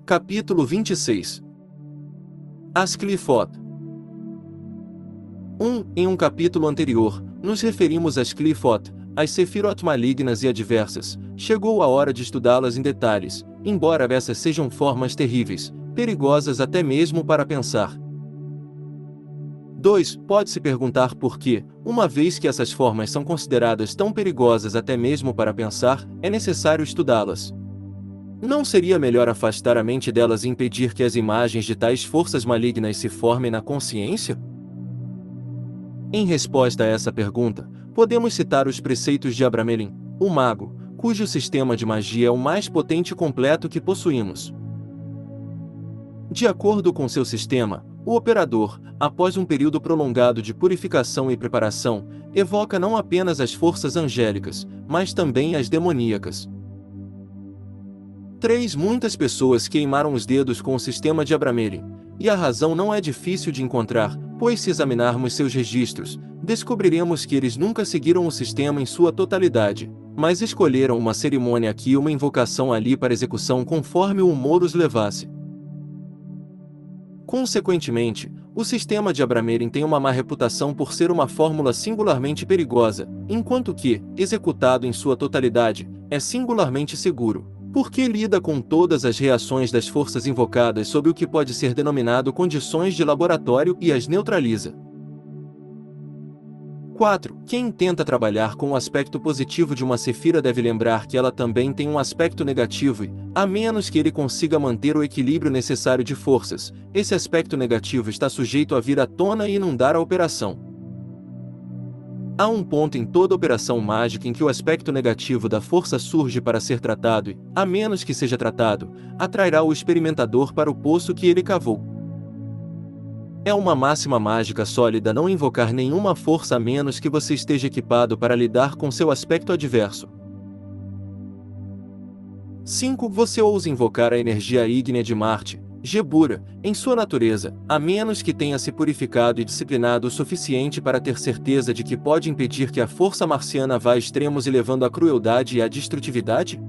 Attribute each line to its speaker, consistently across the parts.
Speaker 1: Capítulo 26. As Qlīphot. Em um capítulo anterior, nos referimos às Qlīphot, as Sefirot malignas e adversas. Chegou a hora de estudá-las em detalhes, embora essas sejam formas terríveis, perigosas até mesmo para pensar. 2. Pode-se perguntar por que, uma vez que essas formas são consideradas tão perigosas até mesmo para pensar, é necessário estudá-las. Não seria melhor afastar a mente delas e impedir que as imagens de tais forças malignas se formem na consciência? Em resposta a essa pergunta, podemos citar os preceitos de Abramelin, o mago, cujo sistema de magia é o mais potente e completo que possuímos. De acordo com seu sistema, o operador, após um período prolongado de purificação e preparação, evoca não apenas as forças angélicas, mas também as demoníacas. 3. Muitas pessoas queimaram os dedos com o sistema de Abramelin, e a razão não é difícil de encontrar, pois se examinarmos seus registros, descobriremos que eles nunca seguiram o sistema em sua totalidade, mas escolheram uma cerimônia aqui e uma invocação ali para execução conforme o humor os levasse. Consequentemente, o sistema de Abramelin tem uma má reputação por ser uma fórmula singularmente perigosa, enquanto que, executado em sua totalidade, é singularmente seguro, porque lida com todas as reações das forças invocadas sob o que pode ser denominado condições de laboratório e as neutraliza. 4. Quem tenta trabalhar com o aspecto positivo de uma sefira deve lembrar que ela também tem um aspecto negativo e, a menos que ele consiga manter o equilíbrio necessário de forças, esse aspecto negativo está sujeito a vir à tona e inundar a operação. Há um ponto em toda operação mágica em que o aspecto negativo da força surge para ser tratado e, a menos que seja tratado, atrairá o experimentador para o poço que ele cavou. É uma máxima mágica sólida não invocar nenhuma força a menos que você esteja equipado para lidar com seu aspecto adverso. 5. Você ousa invocar a energia ígnea de Marte, Gebura, em sua natureza, a menos que tenha se purificado e disciplinado o suficiente para ter certeza de que pode impedir que a força marciana vá a extremos e levando à crueldade e à destrutividade?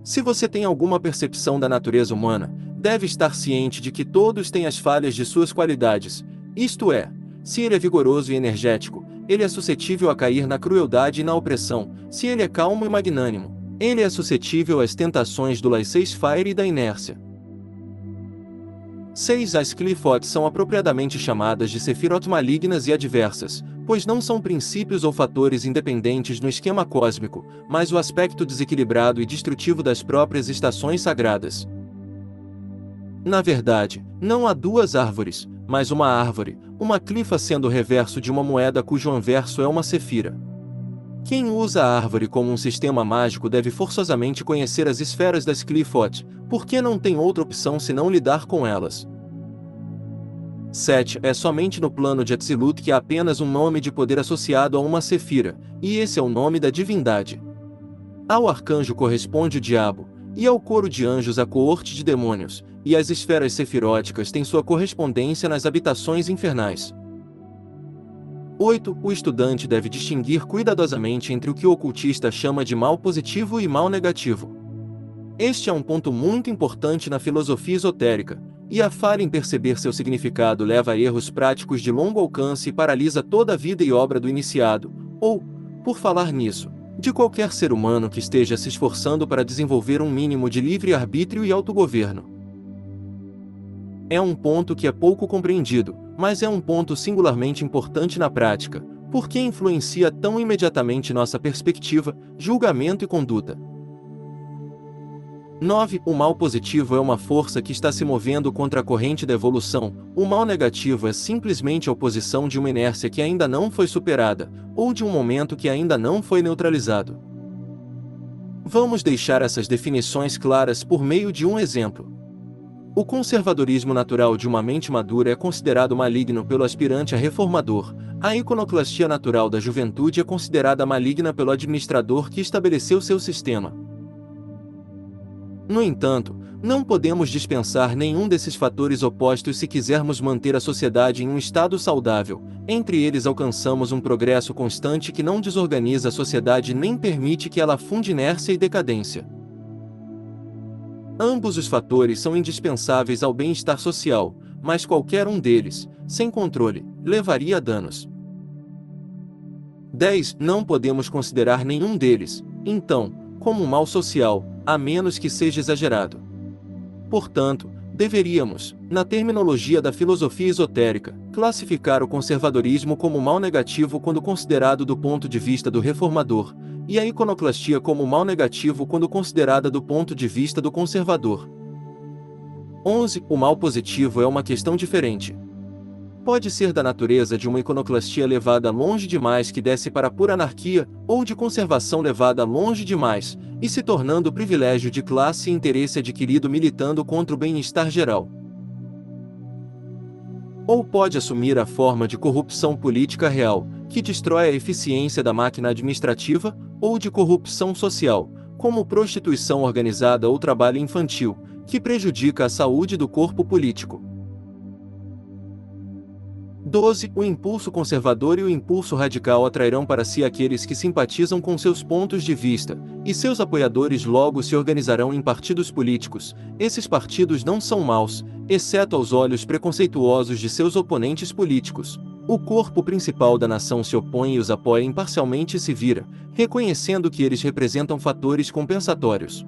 Speaker 1: Se você tem alguma percepção da natureza humana, deve estar ciente de que todos têm as falhas de suas qualidades, isto é, se ele é vigoroso e energético, ele é suscetível a cair na crueldade e na opressão, se ele é calmo e magnânimo, ele é suscetível às tentações do laissez-faire e da inércia. 6. As Qlīphot são apropriadamente chamadas de Sefirot malignas e adversas, pois não são princípios ou fatores independentes no esquema cósmico, mas o aspecto desequilibrado e destrutivo das próprias estações sagradas. Na verdade, não há duas árvores, mas uma árvore, uma clifa sendo o reverso de uma moeda cujo anverso é uma sefira. Quem usa a árvore como um sistema mágico deve forçosamente conhecer as esferas das Qlīphot, porque não tem outra opção senão lidar com elas. 7. É somente no plano de Atzilut que há apenas um nome de poder associado a uma sefira, e esse é o nome da divindade. Ao arcanjo corresponde o diabo, e ao coro de anjos a coorte de demônios, e as esferas sefiróticas têm sua correspondência nas habitações infernais. 8. O estudante deve distinguir cuidadosamente entre o que o ocultista chama de mal positivo e mal negativo. Este é um ponto muito importante na filosofia esotérica, e a falha em perceber seu significado leva a erros práticos de longo alcance e paralisa toda a vida e obra do iniciado, ou, por falar nisso, de qualquer ser humano que esteja se esforçando para desenvolver um mínimo de livre-arbítrio e autogoverno. É um ponto que é pouco compreendido, mas é um ponto singularmente importante na prática, porque influencia tão imediatamente nossa perspectiva, julgamento e conduta. 9. O mal positivo é uma força que está se movendo contra a corrente da evolução, o mal negativo é simplesmente a oposição de uma inércia que ainda não foi superada, ou de um momento que ainda não foi neutralizado. Vamos deixar essas definições claras por meio de um exemplo. O conservadorismo natural de uma mente madura é considerado maligno pelo aspirante a reformador, a iconoclastia natural da juventude é considerada maligna pelo administrador que estabeleceu seu sistema. No entanto, não podemos dispensar nenhum desses fatores opostos se quisermos manter a sociedade em um estado saudável. Entre eles alcançamos um progresso constante que não desorganiza a sociedade nem permite que ela afunde inércia e decadência. Ambos os fatores são indispensáveis ao bem-estar social, mas qualquer um deles, sem controle, levaria a danos. 10. Não podemos considerar nenhum deles, então, como um mal social, a menos que seja exagerado. Portanto, deveríamos, na terminologia da filosofia esotérica, classificar o conservadorismo como mal negativo quando considerado do ponto de vista do reformador, e a iconoclastia como mal negativo quando considerada do ponto de vista do conservador. 11. O mal positivo é uma questão diferente. Pode ser da natureza de uma iconoclastia levada longe demais que desce para a pura anarquia, ou de conservação levada longe demais, e se tornando privilégio de classe e interesse adquirido militando contra o bem-estar geral. Ou pode assumir a forma de corrupção política real, que destrói a eficiência da máquina administrativa, ou de corrupção social, como prostituição organizada ou trabalho infantil, que prejudica a saúde do corpo político. 12. O impulso conservador e o impulso radical atrairão para si aqueles que simpatizam com seus pontos de vista, e seus apoiadores logo se organizarão em partidos políticos. Esses partidos não são maus, exceto aos olhos preconceituosos de seus oponentes políticos. O corpo principal da nação se opõe e os apoia imparcialmente e se vira, reconhecendo que eles representam fatores compensatórios.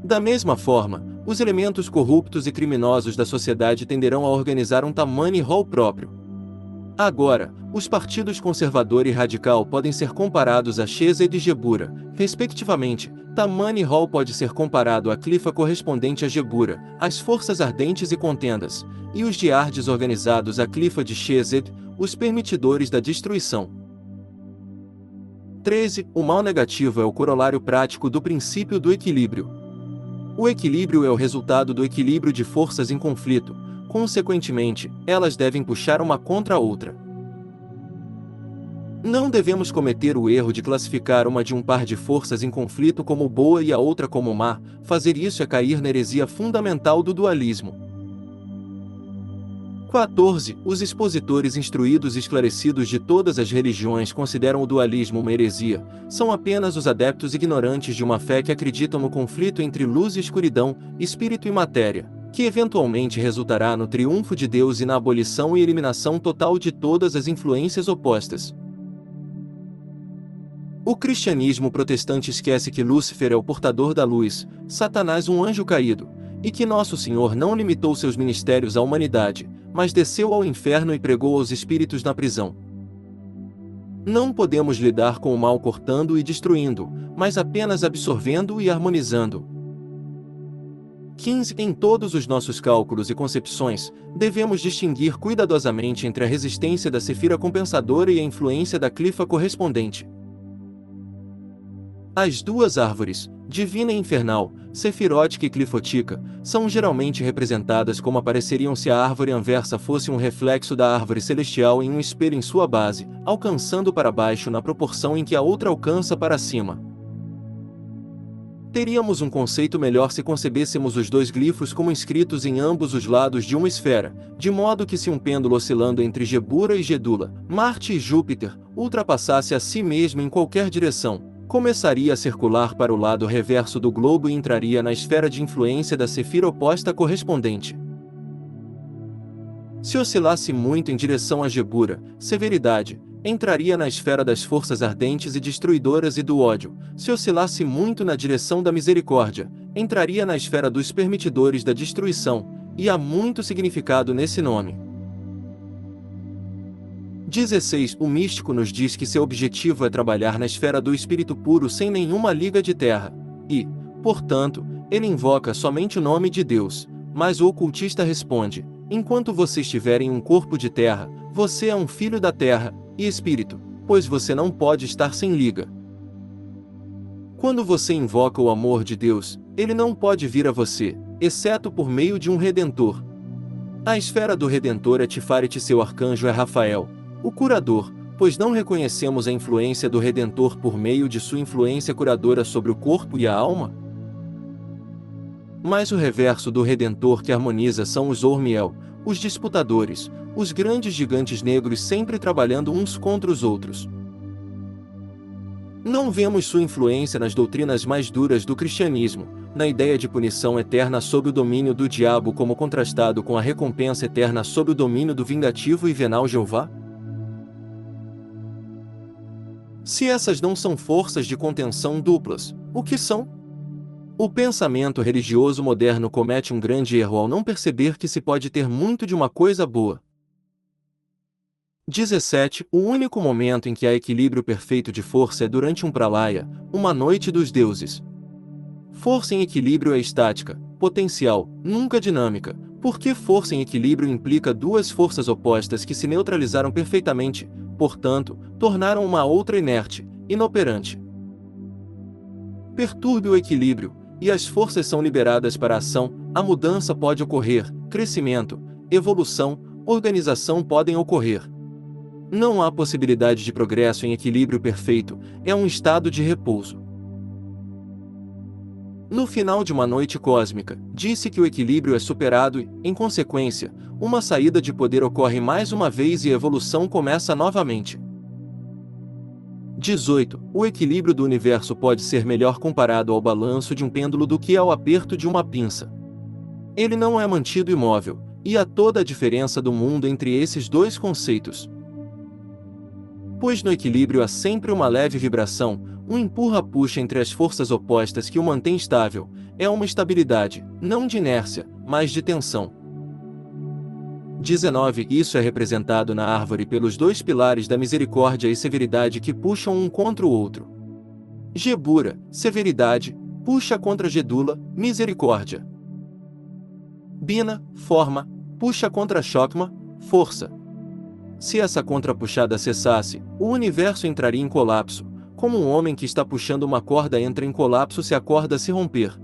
Speaker 1: Da mesma forma, os elementos corruptos e criminosos da sociedade tenderão a organizar um tammany hall próprio. Agora, os partidos conservador e radical podem ser comparados a Chesed e Gebura, respectivamente. Tammany hall pode ser comparado à clifa correspondente a Gebura, as forças ardentes e contendas, e os diardes organizados à clifa de Chesed, os permitidores da destruição. 13. O mal negativo é o corolário prático do princípio do equilíbrio. O equilíbrio é o resultado do equilíbrio de forças em conflito, consequentemente, elas devem puxar uma contra a outra. Não devemos cometer o erro de classificar uma de um par de forças em conflito como boa e a outra como má. Fazer isso é cair na heresia fundamental do dualismo. 14. Os expositores instruídos e esclarecidos de todas as religiões consideram o dualismo uma heresia. São apenas os adeptos ignorantes de uma fé que acreditam no conflito entre luz e escuridão, espírito e matéria, que eventualmente resultará no triunfo de Deus e na abolição e eliminação total de todas as influências opostas. O cristianismo protestante esquece que Lúcifer é o portador da luz, Satanás um anjo caído, e que Nosso Senhor não limitou seus ministérios à humanidade, mas desceu ao inferno e pregou aos espíritos na prisão. Não podemos lidar com o mal cortando e destruindo, mas apenas absorvendo e harmonizando. 15. Em todos os nossos cálculos e concepções, devemos distinguir cuidadosamente entre a resistência da sefira compensadora e a influência da clifa correspondente. As duas árvores, divina e infernal, sefirótica e clifotica, são geralmente representadas como apareceriam se a árvore anversa fosse um reflexo da árvore celestial em um espelho em sua base, alcançando para baixo na proporção em que a outra alcança para cima. Teríamos um conceito melhor se concebêssemos os dois glifos como inscritos em ambos os lados de uma esfera, de modo que se um pêndulo oscilando entre Gebura e Gedula, Marte e Júpiter, ultrapassasse a si mesmo em qualquer direção, começaria a circular para o lado reverso do globo e entraria na esfera de influência da sefira oposta correspondente. Se oscilasse muito em direção a Gebura, severidade, entraria na esfera das forças ardentes e destruidoras e do ódio. Se oscilasse muito na direção da misericórdia, entraria na esfera dos permitidores da destruição, e há muito significado nesse nome. 16. O místico nos diz que seu objetivo é trabalhar na esfera do espírito puro sem nenhuma liga de terra, e, portanto, ele invoca somente o nome de Deus, mas o ocultista responde: enquanto você estiver em um corpo de terra, você é um filho da terra, e espírito, pois você não pode estar sem liga. Quando você invoca o amor de Deus, ele não pode vir a você, exceto por meio de um Redentor. A esfera do Redentor é Tifaret e seu arcanjo é Rafael, o curador, pois não reconhecemos a influência do Redentor por meio de sua influência curadora sobre o corpo e a alma? Mas o reverso do Redentor que harmoniza são os Ormiel, os disputadores, os grandes gigantes negros sempre trabalhando uns contra os outros. Não vemos sua influência nas doutrinas mais duras do cristianismo, na ideia de punição eterna sob o domínio do diabo como contrastado com a recompensa eterna sob o domínio do vingativo e venal Jeová? Se essas não são forças de contenção duplas, o que são? O pensamento religioso moderno comete um grande erro ao não perceber que se pode ter muito de uma coisa boa. 17. O único momento em que há equilíbrio perfeito de força é durante um pralaya, uma noite dos deuses. Força em equilíbrio é estática, potencial, nunca dinâmica, porque força em equilíbrio implica duas forças opostas que se neutralizaram perfeitamente, portanto, tornaram uma outra inerte, inoperante. Perturbe o equilíbrio, e as forças são liberadas para a ação, a mudança pode ocorrer, crescimento, evolução, organização podem ocorrer. Não há possibilidade de progresso em equilíbrio perfeito, é um estado de repouso. No final de uma noite cósmica, disse que o equilíbrio é superado e, em consequência, uma saída de poder ocorre mais uma vez e a evolução começa novamente. 18. O equilíbrio do universo pode ser melhor comparado ao balanço de um pêndulo do que ao aperto de uma pinça. Ele não é mantido imóvel, e há toda a diferença do mundo entre esses dois conceitos. Pois no equilíbrio há sempre uma leve vibração, um empurra-puxa entre as forças opostas que o mantém estável, é uma estabilidade, não de inércia, mas de tensão. 19. Isso é representado na árvore pelos dois pilares da misericórdia e severidade que puxam um contra o outro. Gebura, severidade, puxa contra Gedula, misericórdia. Bina, forma, puxa contra Shokma, força. Se essa contrapuxada cessasse, o universo entraria em colapso, como um homem que está puxando uma corda entra em colapso se a corda se romper.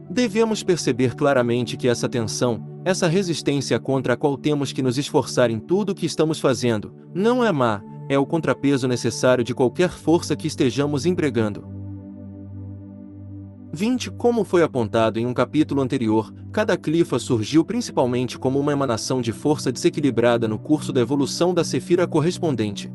Speaker 1: Devemos perceber claramente que essa tensão, essa resistência contra a qual temos que nos esforçar em tudo o que estamos fazendo, não é má, é o contrapeso necessário de qualquer força que estejamos empregando. 20. Como foi apontado em um capítulo anterior, cada clifa surgiu principalmente como uma emanação de força desequilibrada no curso da evolução da Sefira correspondente.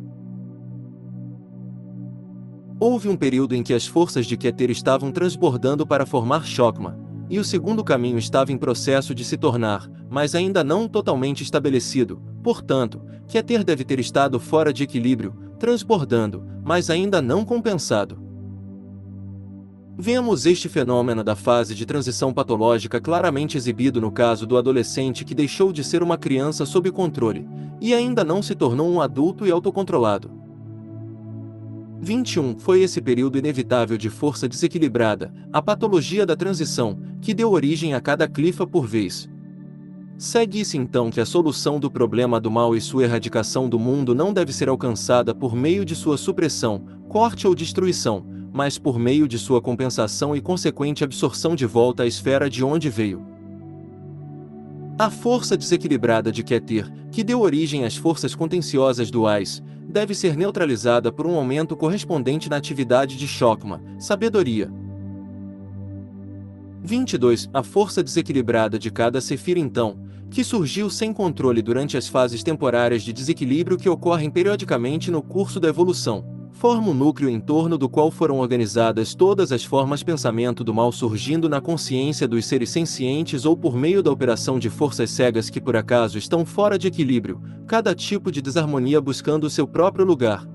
Speaker 1: Houve um período em que as forças de Keter estavam transbordando para formar Shokma, e o segundo caminho estava em processo de se tornar, mas ainda não totalmente estabelecido, portanto, Keter deve ter estado fora de equilíbrio, transbordando, mas ainda não compensado. Vemos este fenômeno da fase de transição patológica claramente exibido no caso do adolescente que deixou de ser uma criança sob controle, e ainda não se tornou um adulto e autocontrolado. 21. Foi esse período inevitável de força desequilibrada, a patologia da transição, que deu origem a cada clifa por vez. Segue-se então que a solução do problema do mal e sua erradicação do mundo não deve ser alcançada por meio de sua supressão, corte ou destruição, mas por meio de sua compensação e consequente absorção de volta à esfera de onde veio. A força desequilibrada de Keter, que deu origem às forças contenciosas duais, deve ser neutralizada por um aumento correspondente na atividade de Shokma, sabedoria. 22. A força desequilibrada de cada Sefira então, que surgiu sem controle durante as fases temporárias de desequilíbrio que ocorrem periodicamente no curso da evolução, forma um núcleo em torno do qual foram organizadas todas as formas pensamento do mal surgindo na consciência dos seres sencientes ou por meio da operação de forças cegas que por acaso estão fora de equilíbrio, cada tipo de desarmonia buscando o seu próprio lugar.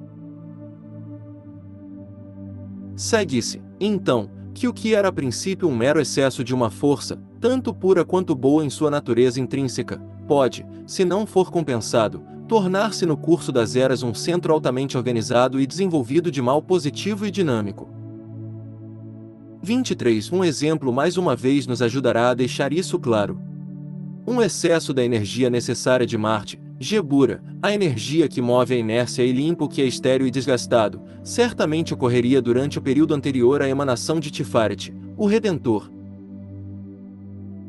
Speaker 1: Segue-se, então, que o que era a princípio um mero excesso de uma força, tanto pura quanto boa em sua natureza intrínseca, pode, se não for compensado, tornar-se no curso das eras um centro altamente organizado e desenvolvido de mal positivo e dinâmico. 23. Um exemplo mais uma vez nos ajudará a deixar isso claro. Um excesso da energia necessária de Marte, Gebura, a energia que move a inércia e limpa o que é estéril e desgastado, certamente ocorreria durante o período anterior à emanação de Tifaret, o Redentor.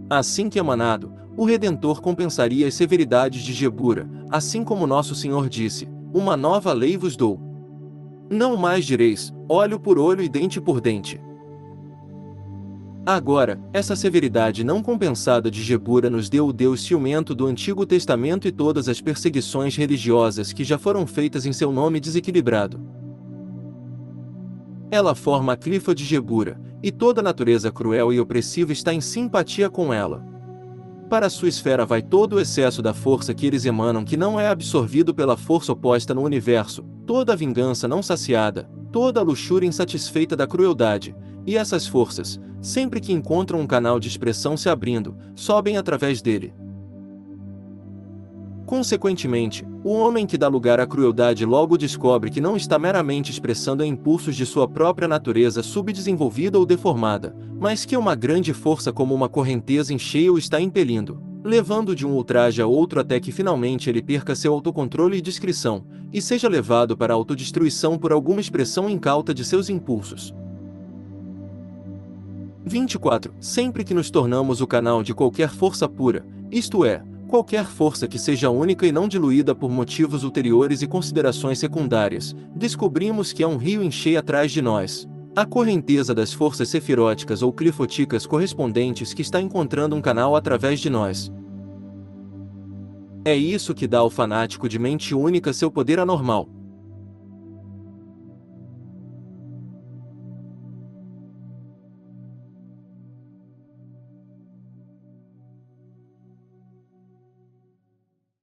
Speaker 1: Assim que emanado, o Redentor compensaria as severidades de Gebura, assim como Nosso Senhor disse, uma nova lei vos dou. Não mais direis, olho por olho e dente por dente. Agora, essa severidade não compensada de Gebura nos deu o Deus ciumento do Antigo Testamento e todas as perseguições religiosas que já foram feitas em seu nome desequilibrado. Ela forma a clifa de Gebura, e toda a natureza cruel e opressiva está em simpatia com ela. Para sua esfera vai todo o excesso da força que eles emanam, que não é absorvido pela força oposta no universo, toda a vingança não saciada, toda a luxúria insatisfeita da crueldade, e essas forças, sempre que encontram um canal de expressão se abrindo, sobem através dele. Consequentemente, o homem que dá lugar à crueldade logo descobre que não está meramente expressando impulsos de sua própria natureza subdesenvolvida ou deformada, mas que uma grande força como uma correnteza em cheio o está impelindo, levando de um ultraje a outro até que finalmente ele perca seu autocontrole e discrição, e seja levado para a autodestruição por alguma expressão incauta de seus impulsos. 24. Sempre que nos tornamos o canal de qualquer força pura, isto é, qualquer força que seja única e não diluída por motivos ulteriores e considerações secundárias, descobrimos que há um rio em cheio atrás de nós. A correnteza das forças sefiróticas ou clifotícas correspondentes que está encontrando um canal através de nós. É isso que dá ao fanático de mente única seu poder anormal.